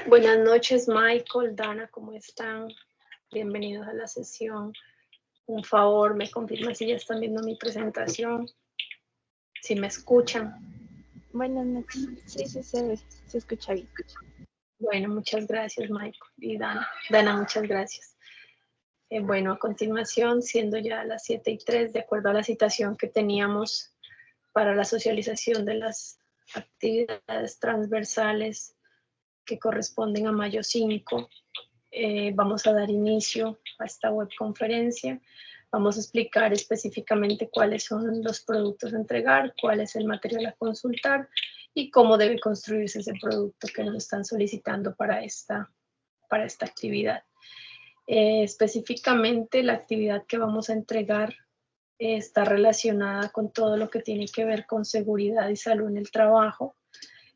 Buenas noches, Michael, Dana, ¿cómo están? Bienvenidos a la sesión. Un favor, me confirma si ya están viendo mi presentación, si me escuchan. Buenas noches. Sí, se escucha bien. Bueno, muchas gracias, Michael y Dana. Dana, muchas gracias. Bueno, a continuación, siendo ya las 7:03, de acuerdo a la citación que teníamos para la socialización de las actividades transversales que corresponden a mayo 5, vamos a dar inicio a esta webconferencia. Vamos a explicar específicamente cuáles son los productos a entregar, cuál es el material a consultar y cómo debe construirse ese producto que nos están solicitando para esta actividad. Específicamente, la actividad que vamos a entregar está relacionada con todo lo que tiene que ver con seguridad y salud en el trabajo.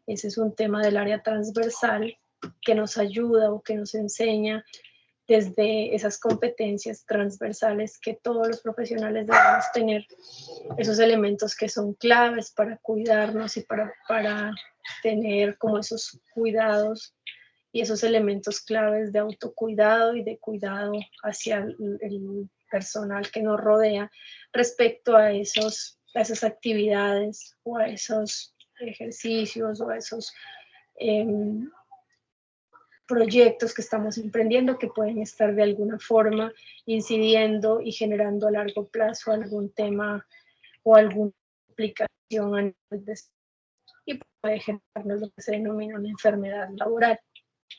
Ese es un tema del área transversal que nos ayuda o que nos enseña desde esas competencias transversales que todos los profesionales debemos tener, esos elementos que son claves para cuidarnos y para tener como esos cuidados y esos elementos claves de autocuidado y de cuidado hacia el personal que nos rodea respecto a esas actividades o a esos ejercicios o a esos proyectos que estamos emprendiendo que pueden estar de alguna forma incidiendo y generando a largo plazo algún tema o alguna aplicación a nivel de y puede generarnos lo que se denomina una enfermedad laboral.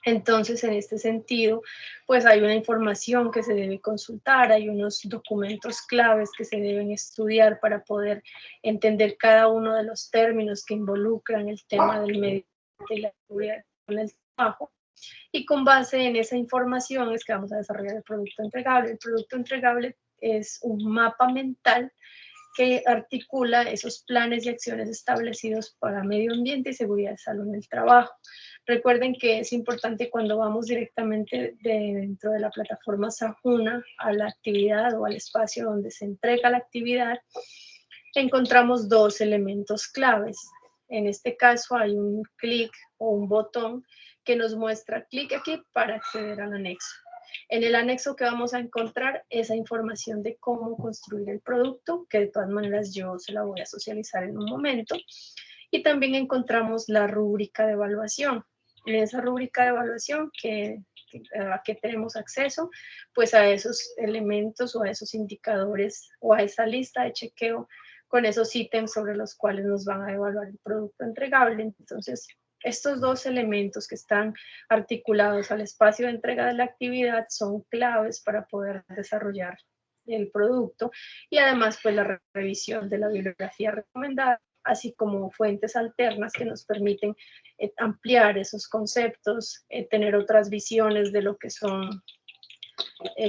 Entonces, en este sentido, pues hay una información que se debe consultar, hay unos documentos claves que se deben estudiar para poder entender cada uno de los términos que involucran el tema del medio ambiente y la seguridad en el trabajo. Y con base en esa información es que vamos a desarrollar el producto entregable. El producto entregable es un mapa mental que articula esos planes y acciones establecidos para medio ambiente y seguridad de salud en el trabajo. Recuerden que es importante cuando vamos directamente dentro de la plataforma Sajuna a la actividad o al espacio donde se entrega la actividad, encontramos dos elementos claves. En este caso hay un clic o un botón que nos muestra clic aquí para acceder al anexo. En el anexo que vamos a encontrar esa información de cómo construir el producto, que de todas maneras yo se la voy a socializar en un momento. Y también encontramos la rúbrica de evaluación. En esa rúbrica de evaluación a que tenemos acceso, pues a esos elementos o a esos indicadores o a esa lista de chequeo con esos ítems sobre los cuales nos van a evaluar el producto entregable. Entonces, estos dos elementos que están articulados al espacio de entrega de la actividad son claves para poder desarrollar el producto y además pues la revisión de la bibliografía recomendada, así como fuentes alternas que nos permiten ampliar esos conceptos, tener otras visiones de lo que son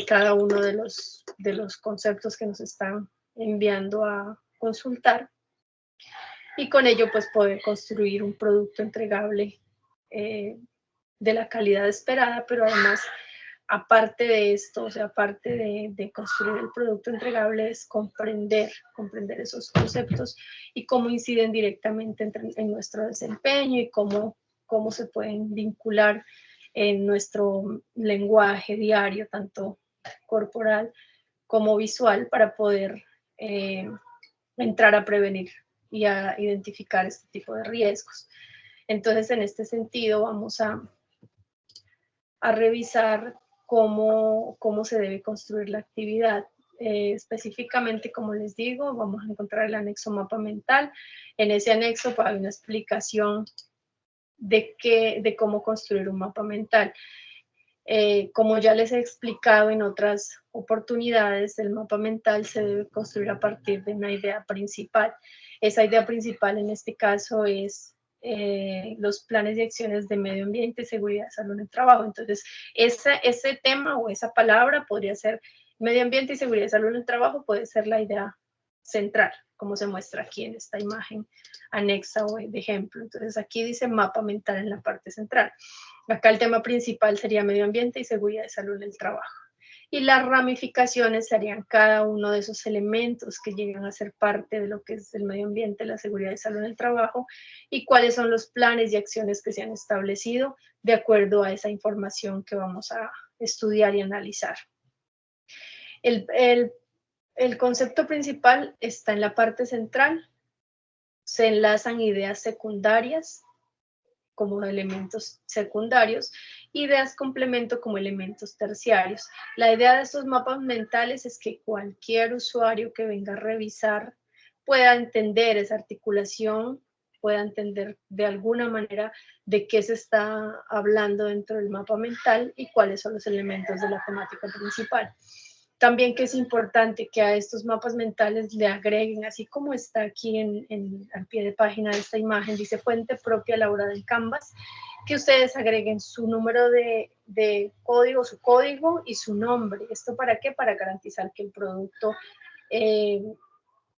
cada uno de los conceptos que nos están enviando a consultar y con ello pues poder construir un producto entregable de la calidad esperada, pero además aparte de esto, o sea, aparte de construir el producto entregable, es comprender esos conceptos y cómo inciden directamente en nuestro desempeño y cómo se pueden vincular en nuestro lenguaje diario, tanto corporal como visual, para poder entrar a prevenir y a identificar este tipo de riesgos. Entonces, en este sentido, vamos a revisar cómo se debe construir la actividad. Específicamente, como les digo, vamos a encontrar el anexo mapa mental. En ese anexo pues, hay una explicación de cómo construir un mapa mental. Como ya les he explicado en otras oportunidades, el mapa mental se debe construir a partir de una idea principal. Esa idea principal en este caso es los planes y acciones de medio ambiente, seguridad, salud en el trabajo. Entonces, ese tema o esa palabra podría ser medio ambiente y seguridad, salud en el trabajo, puede ser la idea central, como se muestra aquí en esta imagen anexa o de ejemplo. Entonces, aquí dice mapa mental en la parte central. Acá el tema principal sería medio ambiente y seguridad de salud en el trabajo. y las ramificaciones serían cada uno de esos elementos que llegan a ser parte de lo que es el medio ambiente, la seguridad y salud en el trabajo, y cuáles son los planes y acciones que se han establecido de acuerdo a esa información que vamos a estudiar y analizar. El concepto principal está en la parte central. Se enlazan ideas secundarias como elementos secundarios, ideas complemento como elementos terciarios. La idea de estos mapas mentales es que cualquier usuario que venga a revisar pueda entender esa articulación, pueda entender de alguna manera de qué se está hablando dentro del mapa mental y cuáles son los elementos de la temática principal. También que es importante que a estos mapas mentales le agreguen, así como está aquí al pie de página de esta imagen, dice fuente propia elaborada en Canvas, que ustedes agreguen su número de código, su código y su nombre. ¿Esto para qué? Para garantizar que el producto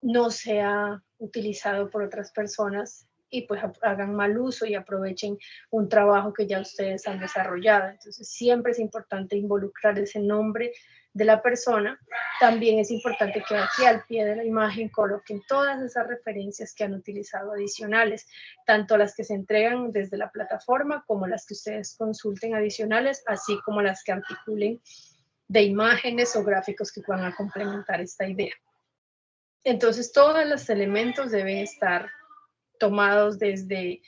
no sea utilizado por otras personas y pues hagan mal uso y aprovechen un trabajo que ya ustedes han desarrollado. Entonces siempre es importante involucrar ese nombre de la persona. También es importante que aquí al pie de la imagen coloquen todas esas referencias que han utilizado adicionales, tanto las que se entregan desde la plataforma como las que ustedes consulten adicionales, así como las que articulen de imágenes o gráficos que puedan complementar esta idea. Entonces todos los elementos deben estar tomados desde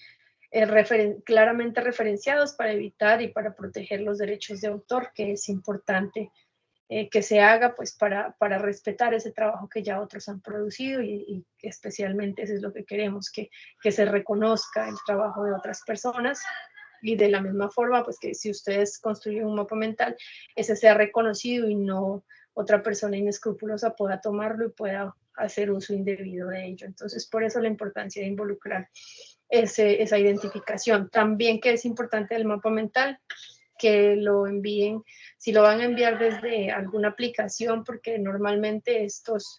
claramente referenciados para evitar y para proteger los derechos de autor, que es importante que se haga pues para respetar ese trabajo que ya otros han producido y especialmente eso es lo que queremos, que se reconozca el trabajo de otras personas y de la misma forma pues que si ustedes construyen un mapa mental, ese sea reconocido y no otra persona inescrupulosa pueda tomarlo y pueda hacer uso indebido de ello. Entonces, por eso la importancia de involucrar esa identificación. También que es importante el mapa mental, que lo envíen, si lo van a enviar desde alguna aplicación, porque normalmente estos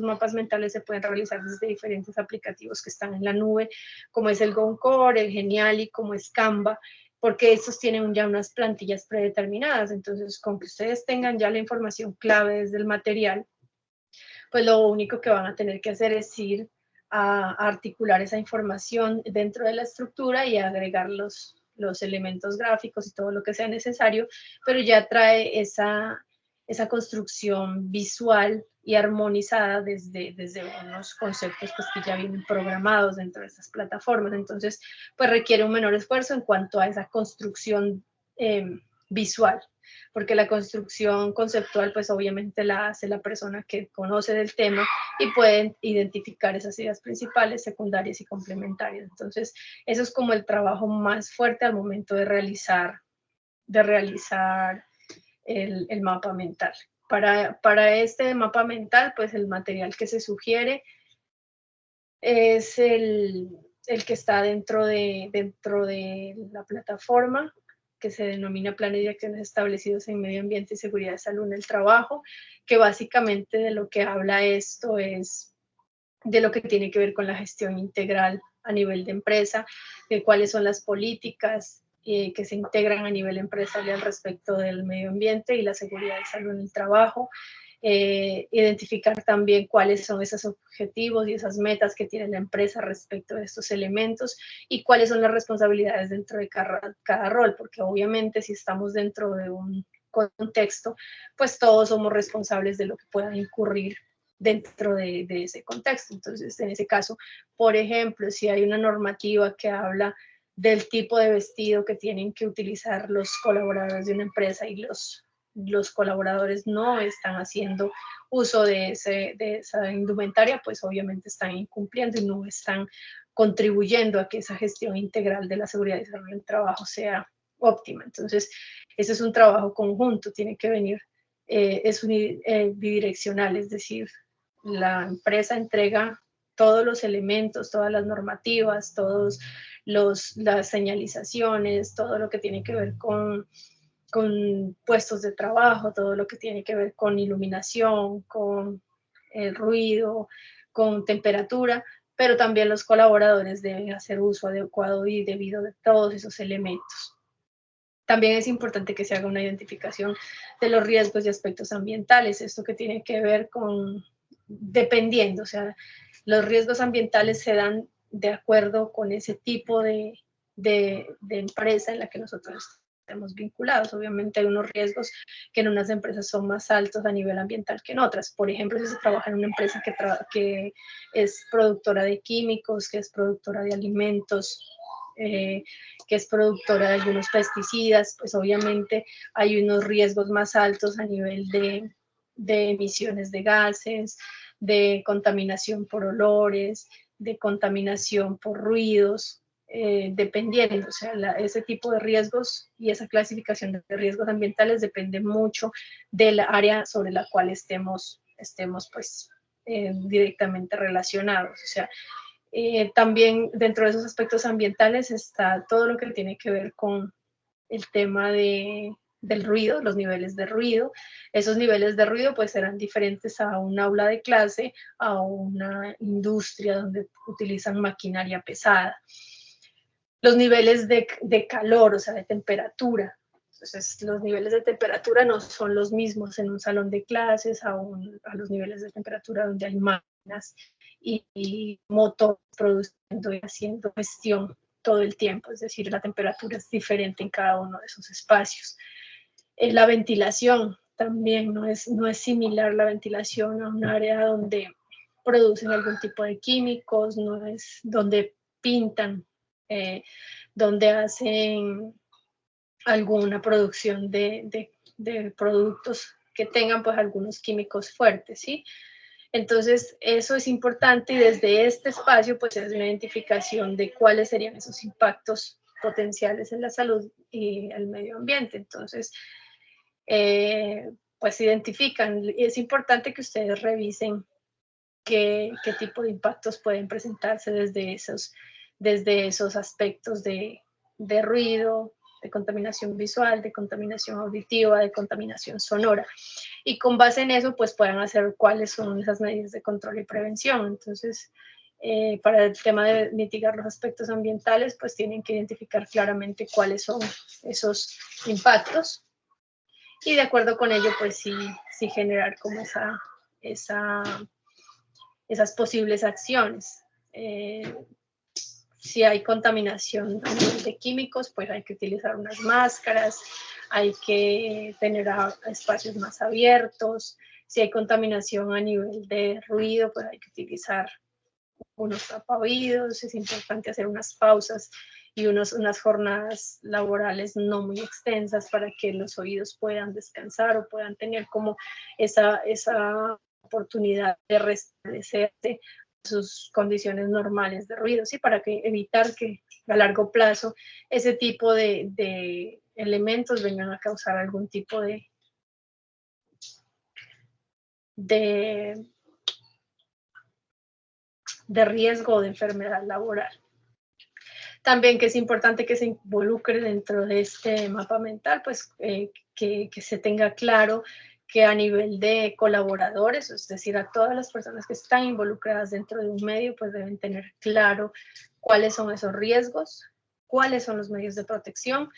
mapas mentales se pueden realizar desde diferentes aplicativos que están en la nube, como es el GoCore, el Geniali, como es Canva, porque estos tienen ya unas plantillas predeterminadas. Entonces, con que ustedes tengan ya la información clave desde el material, pues lo único que van a tener que hacer es ir a articular esa información dentro de la estructura y agregar los elementos gráficos y todo lo que sea necesario, pero ya trae esa construcción visual y armonizada desde unos conceptos pues, que ya vienen programados dentro de estas plataformas. Entonces, pues requiere un menor esfuerzo en cuanto a esa construcción visual, porque la construcción conceptual pues obviamente la hace la persona que conoce del tema y pueden identificar esas ideas principales, secundarias y complementarias. Entonces, eso es como el trabajo más fuerte al momento de realizar el mapa mental. Para este mapa mental, pues el material que se sugiere es el que está dentro de la plataforma, que se denomina Planes y Acciones Establecidos en Medio Ambiente y Seguridad de Salud en el Trabajo, que básicamente de lo que habla esto es de lo que tiene que ver con la gestión integral a nivel de empresa, de cuáles son las políticas que se integran a nivel empresarial respecto del medio ambiente y la seguridad de salud en el trabajo, identificar también cuáles son esos objetivos y esas metas que tiene la empresa respecto de estos elementos y cuáles son las responsabilidades dentro de cada rol, porque obviamente si estamos dentro de un contexto, pues todos somos responsables de lo que pueda incurrir dentro de ese contexto. Entonces, en ese caso, por ejemplo, si hay una normativa que habla del tipo de vestido que tienen que utilizar los colaboradores de una empresa y los colaboradores no están haciendo uso de esa indumentaria, pues obviamente están incumpliendo y no están contribuyendo a que esa gestión integral de la seguridad y salud del trabajo sea óptima. Entonces, ese es un trabajo conjunto, tiene que venir, es bidireccional, es decir, la empresa entrega todos los elementos, todas las normativas, todas las señalizaciones, todo lo que tiene que ver con puestos de trabajo, todo lo que tiene que ver con iluminación, con el ruido, con temperatura, pero también los colaboradores deben hacer uso adecuado y debido de todos esos elementos. También es importante que se haga una identificación de los riesgos y aspectos ambientales, esto que tiene que ver con, dependiendo, o sea, los riesgos ambientales se dan de acuerdo con ese tipo de empresa en la que nosotros estemos vinculados. Obviamente hay unos riesgos que en unas empresas son más altos a nivel ambiental que en otras. Por ejemplo, si se trabaja en una empresa que es productora de químicos, que es productora de alimentos, que es productora de algunos pesticidas, pues obviamente hay unos riesgos más altos a nivel de emisiones de gases, de contaminación por olores, de contaminación por ruidos, dependiendo, o sea, ese tipo de riesgos y esa clasificación de riesgos ambientales depende mucho del área sobre la cual estemos pues directamente relacionados, o sea, también dentro de esos aspectos ambientales está todo lo que tiene que ver con el tema del ruido, los niveles de ruido. Esos niveles de ruido pues serán diferentes a un aula de clase, a una industria donde utilizan maquinaria pesada. Los niveles de calor, o sea, de temperatura. Entonces, los niveles de temperatura no son los mismos en un salón de clases a los niveles de temperatura donde hay máquinas y motor produciendo y haciendo gestión todo el tiempo, es decir, la temperatura es diferente en cada uno de esos espacios. La ventilación también no es similar la ventilación a un área donde producen algún tipo de químicos, no es donde pintan, donde hacen alguna producción de productos que tengan pues algunos químicos fuertes, ¿sí? Entonces, eso es importante y desde este espacio pues es una identificación de cuáles serían esos impactos potenciales en la salud y el medio ambiente. Entonces, pues identifican. Es importante que ustedes revisen qué tipo de impactos pueden presentarse desde esos aspectos de ruido, de contaminación visual, de contaminación auditiva, de contaminación sonora. Y con base en eso, pues puedan hacer cuáles son esas medidas de control y prevención. Entonces, para el tema de mitigar los aspectos ambientales, pues tienen que identificar claramente cuáles son esos impactos y de acuerdo con ello, pues sí generar como esas posibles acciones. Si hay contaminación de químicos, pues hay que utilizar unas máscaras, hay que tener espacios más abiertos. Si hay contaminación a nivel de ruido, pues hay que utilizar unos tapaoídos. Es importante hacer unas pausas y unas jornadas laborales no muy extensas para que los oídos puedan descansar o puedan tener como esa oportunidad de restablecerse sus condiciones normales de ruido, ¿sí? Para que evitar que a largo plazo ese tipo de elementos vengan a causar algún tipo de riesgo o de enfermedad laboral. También que es importante que se involucre dentro de este mapa mental, pues que se tenga claro que a nivel de colaboradores, es decir, a todas las personas que están involucradas dentro de un medio, pues deben tener claro cuáles son esos riesgos, cuáles son los medios de protección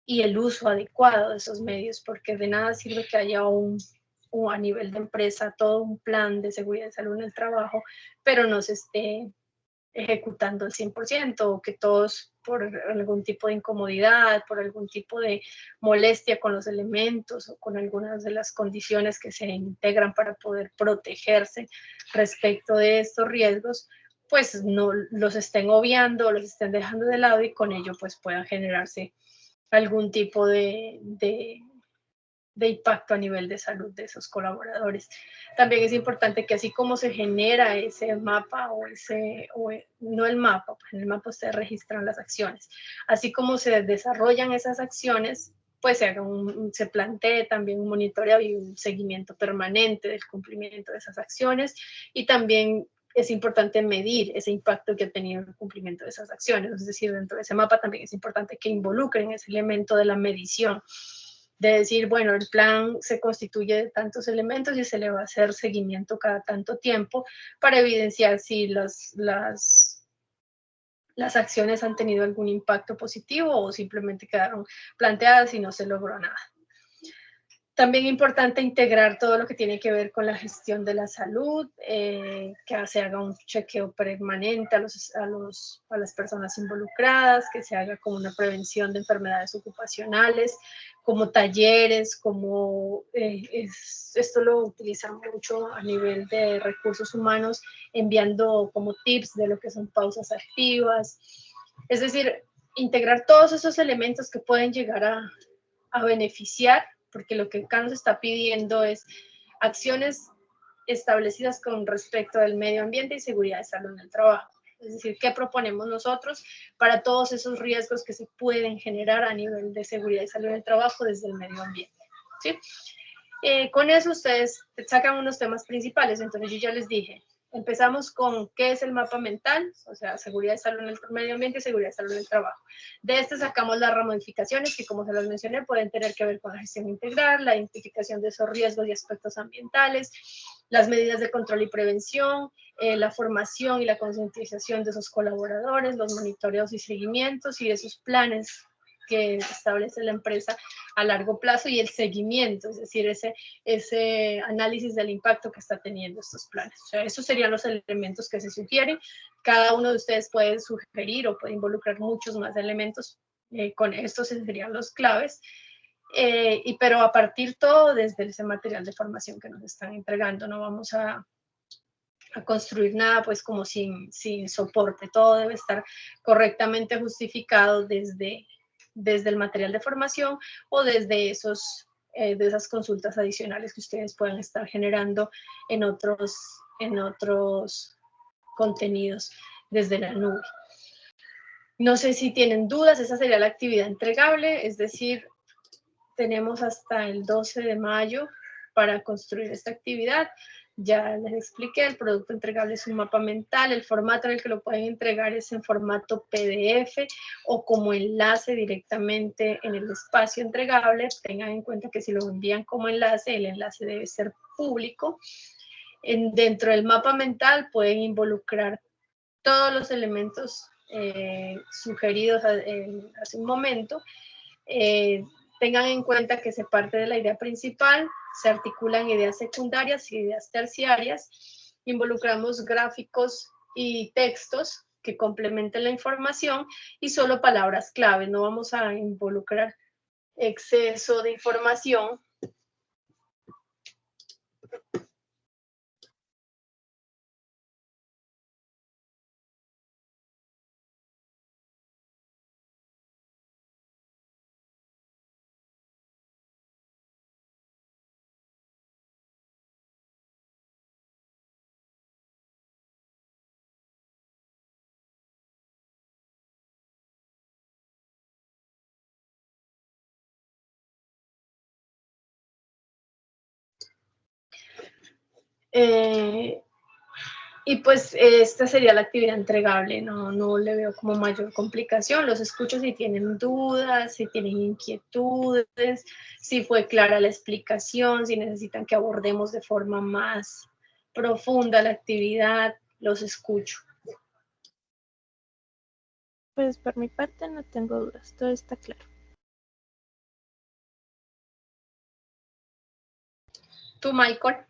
y el uso adecuado de esos medios, porque de nada sirve que haya a nivel de empresa todo un plan de seguridad y salud en el trabajo, pero no se esté ejecutando al 100% o que todos por algún tipo de incomodidad, por algún tipo de molestia con los elementos o con algunas de las condiciones que se integran para poder protegerse respecto de estos riesgos, pues no los estén obviando, los estén dejando de lado y con ello pues pueda generarse algún tipo de impacto a nivel de salud de esos colaboradores. También es importante que así como se genera ese mapa no el mapa, pues en el mapa ustedes registran las acciones, así como se desarrollan esas acciones, pues se plantee también un monitoreo y un seguimiento permanente del cumplimiento de esas acciones y también es importante medir ese impacto que ha tenido el cumplimiento de esas acciones, es decir, dentro de ese mapa también es importante que involucren ese elemento de la medición, de decir, bueno, el plan se constituye de tantos elementos y se le va a hacer seguimiento cada tanto tiempo para evidenciar si las las acciones han tenido algún impacto positivo o simplemente quedaron planteadas y no se logró nada. También es importante integrar todo lo que tiene que ver con la gestión de la salud, que se haga un chequeo permanente a las personas involucradas, que se haga como una prevención de enfermedades ocupacionales, como talleres, como esto lo utilizan mucho a nivel de recursos humanos, enviando como tips de lo que son pausas activas. Es decir, integrar todos esos elementos que pueden llegar a beneficiar, porque lo que acá nos está pidiendo es acciones establecidas con respecto al medio ambiente y seguridad de salud en el trabajo. Es decir, ¿qué proponemos nosotros para todos esos riesgos que se pueden generar a nivel de seguridad y salud en el trabajo desde el medio ambiente? ¿Sí? Con eso ustedes sacan unos temas principales. Entonces yo ya les dije, empezamos con qué es el mapa mental, o sea, seguridad y salud en el medio ambiente y seguridad y salud en el trabajo. De este sacamos las ramificaciones que, como se las mencioné, pueden tener que ver con la gestión integral, la identificación de esos riesgos y aspectos ambientales, las medidas de control y prevención, la formación y la concientización de esos colaboradores, los monitoreos y seguimientos y esos planes que establece la empresa a largo plazo y el seguimiento, es decir, ese análisis del impacto que está teniendo estos planes. O sea, esos serían los elementos que se sugieren. Cada uno de ustedes puede sugerir o puede involucrar muchos más elementos. Con estos serían los claves. Pero a partir todo desde ese material de formación que nos están entregando, no vamos a construir nada pues como sin soporte. Todo debe estar correctamente justificado desde el material de formación o desde de esas consultas adicionales que ustedes puedan estar generando en otros contenidos desde la nube. No sé si tienen dudas, esa sería la actividad entregable, es decir, tenemos hasta el 12 de mayo para construir esta actividad. Ya les expliqué, el producto entregable es un mapa mental, el formato en el que lo pueden entregar es en formato PDF o como enlace directamente en el espacio entregable. Tengan en cuenta que si lo envían como enlace, el enlace debe ser público. Dentro del mapa mental pueden involucrar todos los elementos sugeridos hace un momento. Tengan en cuenta que se parte de la idea principal, se articulan ideas secundarias y ideas terciarias, involucramos gráficos y textos que complementen la información y solo palabras clave. No vamos a involucrar exceso de información. Y pues esta sería la actividad entregable, no le veo como mayor complicación. Los escucho si tienen dudas, si tienen inquietudes, si fue clara la explicación, si necesitan que abordemos de forma más profunda la actividad, los escucho. Pues por mi parte no tengo dudas, todo está claro. ¿Tú, Michael?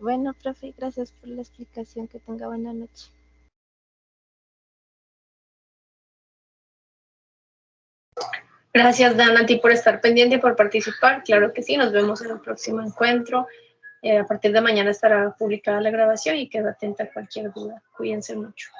Bueno, profe, gracias por la explicación. Que tenga buena noche. Gracias, Dana, a ti por estar pendiente y por participar. Claro que sí, nos vemos en el próximo encuentro. A partir de mañana estará publicada la grabación y queda atenta a cualquier duda. Cuídense mucho.